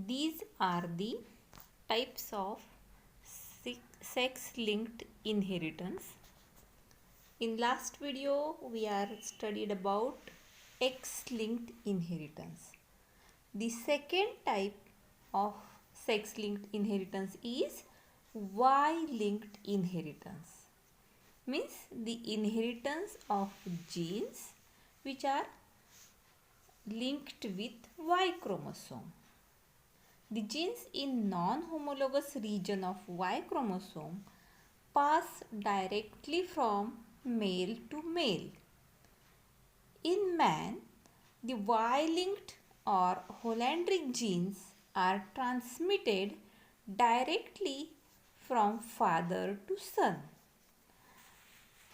These are the types of sex-linked inheritance. In last video, we are studied about X-linked inheritance. The second type of sex-linked inheritance is Y-linked inheritance. Means the inheritance of genes which are linked with Y chromosome. The genes in non-homologous region of Y chromosome pass directly from male to male. In man, the Y-linked or Hollandric genes are transmitted directly from father to son.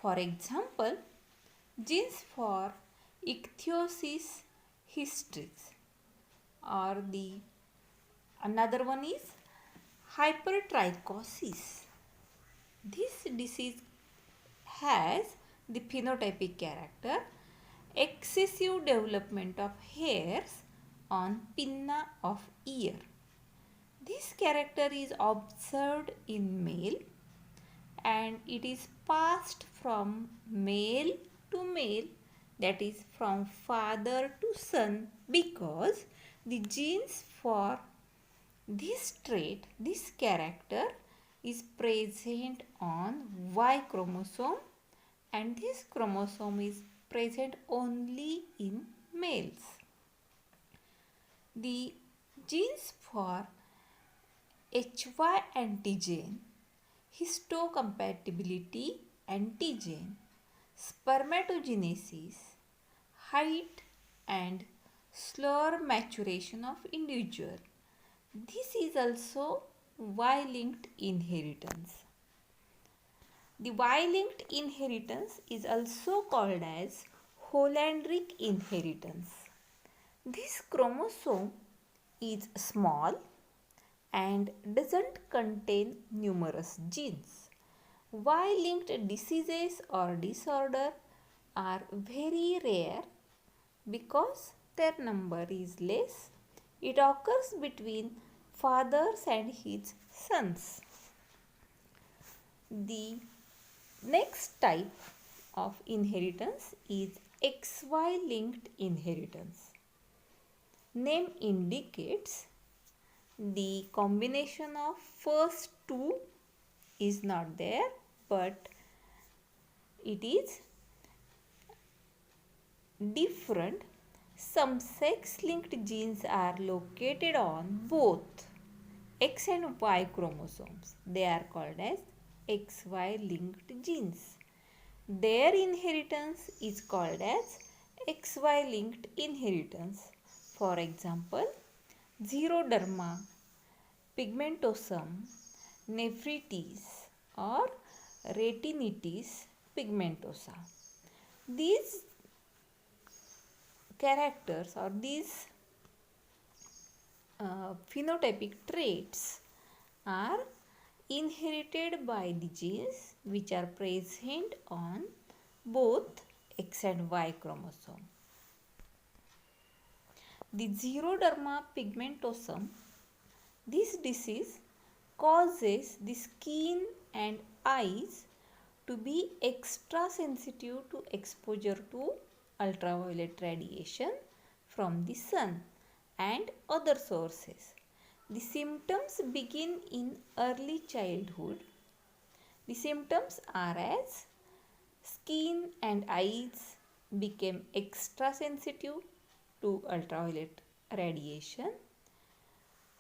For example, genes for ichthyosis hystrix or another one is hypertrichosis. This disease has the phenotypic character excessive development of hairs on pinna of ear. This character is observed in male and it is passed from male to male, that is from father to son, because the genes for this trait, this character is present on Y chromosome and this chromosome is present only in males. The genes for HY antigen, histocompatibility antigen, spermatogenesis, height and slower maturation of individual. This is also Y-linked inheritance. The Y-linked inheritance is also called as Hollandric inheritance. This chromosome is small and doesn't contain numerous genes. Y-linked diseases or disorder are very rare because their number is less. It occurs between fathers and his sons. The next type of inheritance is XY linked inheritance. Name indicates the combination of first two is not there, but it is different. Some sex-linked genes are located on both X and Y chromosomes. They are called as XY linked genes. Their inheritance is called as XY linked inheritance. For example, xeroderma, pigmentosum, nephritis or retinitis pigmentosa. These characters or these phenotypic traits are inherited by the genes which are present on both X and Y chromosome. The xeroderma pigmentosum, this disease causes the skin and eyes to be extra sensitive to exposure to ultraviolet radiation from the sun and other sources. The symptoms begin in early childhood. The symptoms are as skin and eyes become extra sensitive to ultraviolet radiation.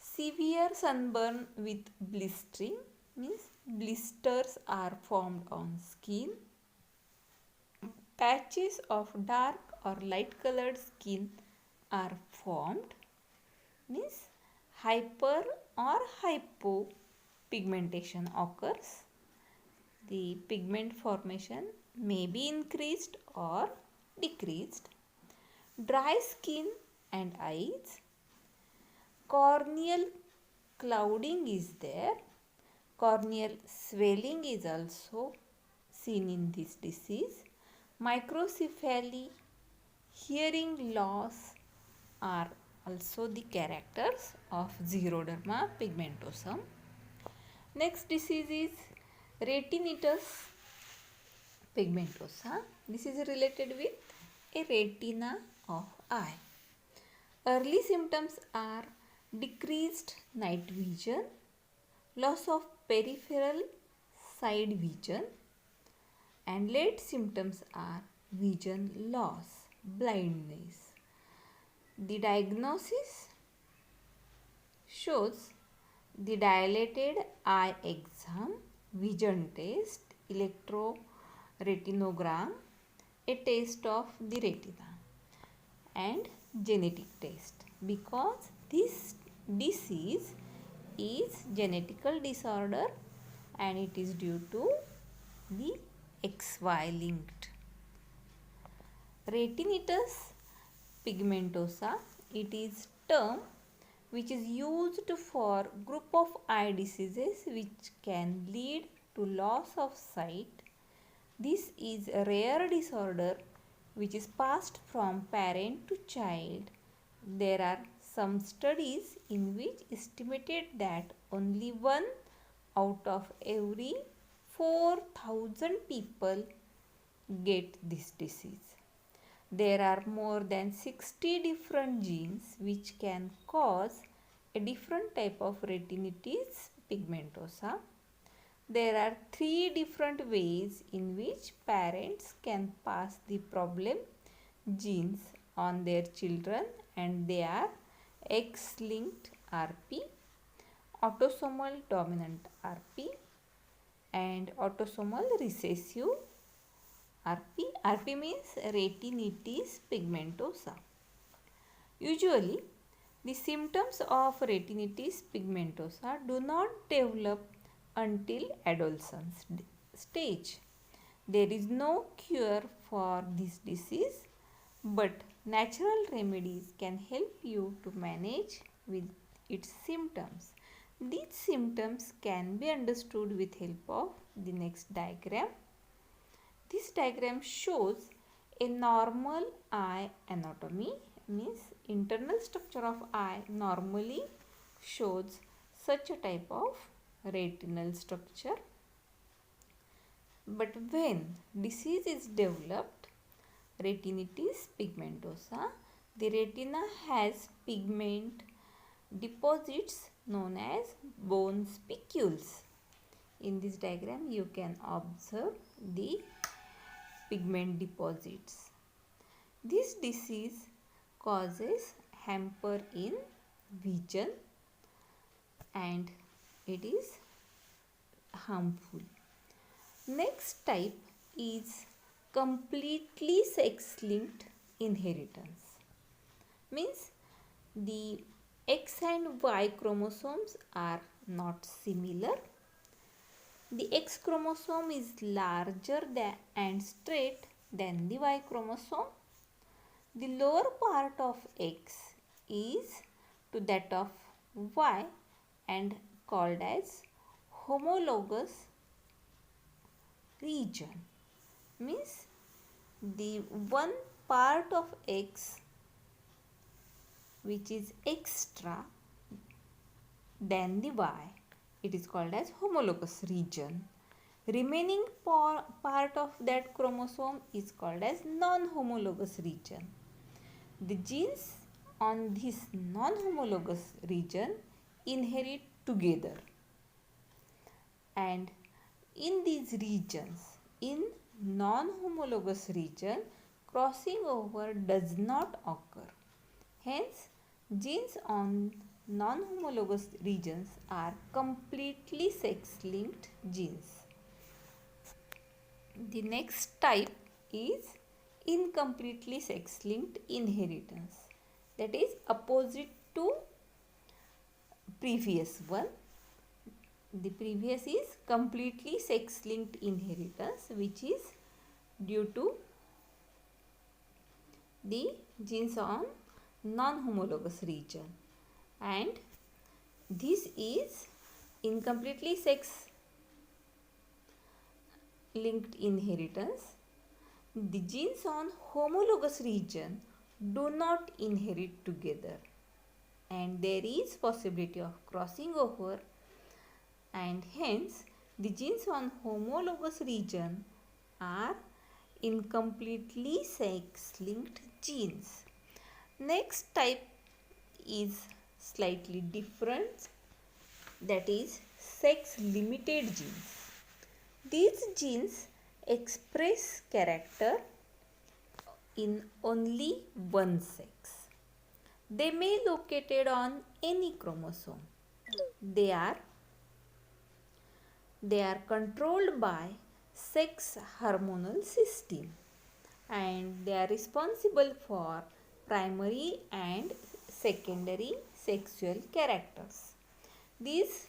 Severe sunburn with blistering, means blisters are formed on skin. Patches of dark or light colored skin are formed, means hyper or hypopigmentation occurs. The pigment formation may be increased or decreased. Dry skin and eyes. Corneal clouding is there. Corneal swelling is also seen in this disease. Microcephaly, hearing loss are also the characters of xeroderma pigmentosum. Next disease is retinitis pigmentosa. This is related with a retina of eye. Early symptoms are decreased night vision, loss of peripheral side vision, and late symptoms are vision loss, blindness. The diagnosis shows the dilated eye exam, vision test, electroretinogram, a test of the retina, and genetic test, because this disease is genetical disorder and it is due to the XY linked. Retinitis pigmentosa, it is term which is used for group of eye diseases which can lead to loss of sight. This is a rare disorder which is passed from parent to child. There are some studies in which estimated that only 1 out of every 4,000 people get this disease. There are more than 60 different genes which can cause a different type of retinitis pigmentosa. There are 3 different ways in which parents can pass the problem genes on their children, and they are X-linked RP, autosomal dominant RP, and autosomal recessive RP. RP means retinitis pigmentosa. Usually, the symptoms of retinitis pigmentosa do not develop until adolescence stage. There is no cure for this disease, but natural remedies can help you to manage with its symptoms. These symptoms can be understood with help of the next diagram. This diagram shows a normal eye anatomy, means internal structure of eye normally shows such a type of retinal structure. But when disease is developed, retinitis pigmentosa, the retina has pigment deposits known as bone spicules. In this diagram you can observe the pigment deposits. This disease causes hamper in vision and it is harmful. Next type is completely sex-linked inheritance. Means the X and Y chromosomes are not similar. The X chromosome is larger than and straight than the Y chromosome. The lower part of X is to that of Y and called as homologous region. Means the one part of X which is extra than the Y, it is called as homologous region. Remaining part of that chromosome is called as non-homologous region. The genes on this non-homologous region inherit together, and in these regions, in non-homologous region, crossing over does not occur. Hence, genes on non-homologous regions are completely sex-linked genes. The next type is incompletely sex-linked inheritance, that is opposite to previous one. The previous is completely sex-linked inheritance, which is due to the genes on non-homologous region, and this is incompletely sex-linked inheritance. The genes on homologous region do not inherit together. and there is possibility of crossing over, and hence the genes on homologous region are incompletely sex-linked genes. Next type is slightly different, that is sex-limited genes. These genes express character in only one sex. They may be located on any chromosome. They are controlled by sex hormonal system, and they are responsible for primary and secondary sexual characters. These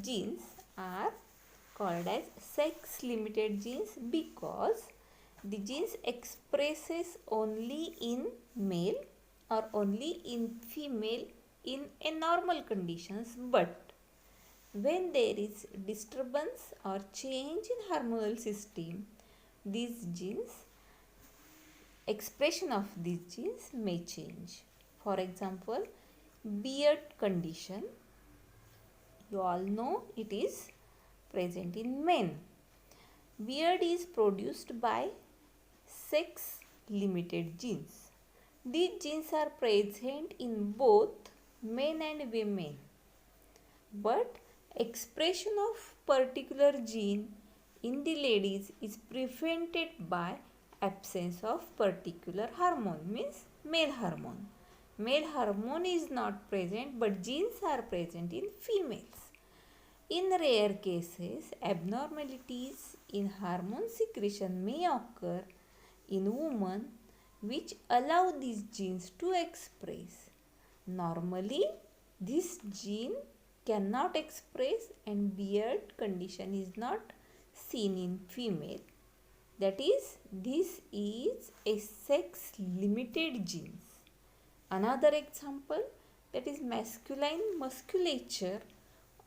genes are called as sex limited genes because the genes expresses only in male or only in female in a normal conditions, but when there is disturbance or change in hormonal system, these genes expression of these genes may change. For example, beard condition, you all know it is present in men. Beard is produced by sex limited genes. These genes are present in both men and women, but expression of particular gene in the ladies is prevented by absence of particular hormone, means male hormone. Male hormone is not present, but genes are present in females. In rare cases, abnormalities in hormone secretion may occur in women which allow these genes to express. Normally, this gene cannot express and beard condition is not seen in female. That is, this is a sex limited genes. Another example, that is masculine musculature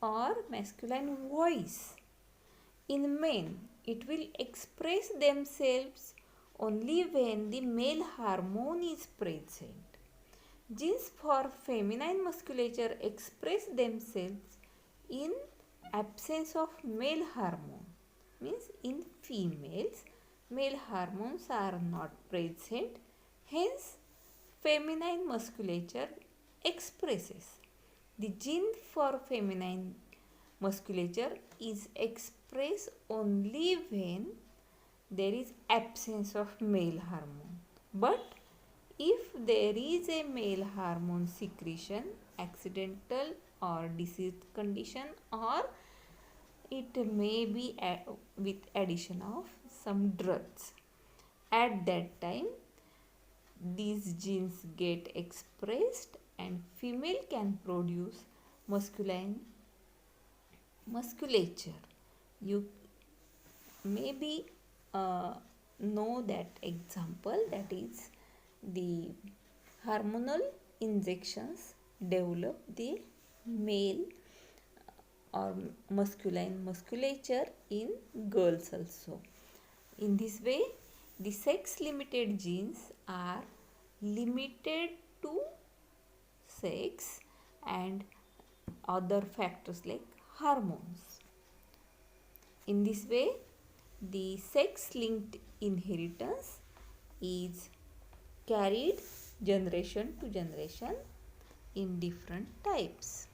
or masculine voice. In men, it will express themselves only when the male hormone is present. Genes for feminine musculature express themselves in absence of male hormone, means in females male hormones are not present, hence feminine musculature expresses. The gene for feminine musculature is expressed only when there is absence of male hormone. But if there is a male hormone secretion, accidental or diseased condition, or it may be with addition of some drugs, at that time these genes get expressed and female can produce masculine musculature. You maybe know that example, that is the hormonal injections develop the male or masculine musculature in girls also. In this way, the sex limited genes are limited to sex and other factors like hormones. In this way, the sex linked inheritance is carried generation to generation in different types.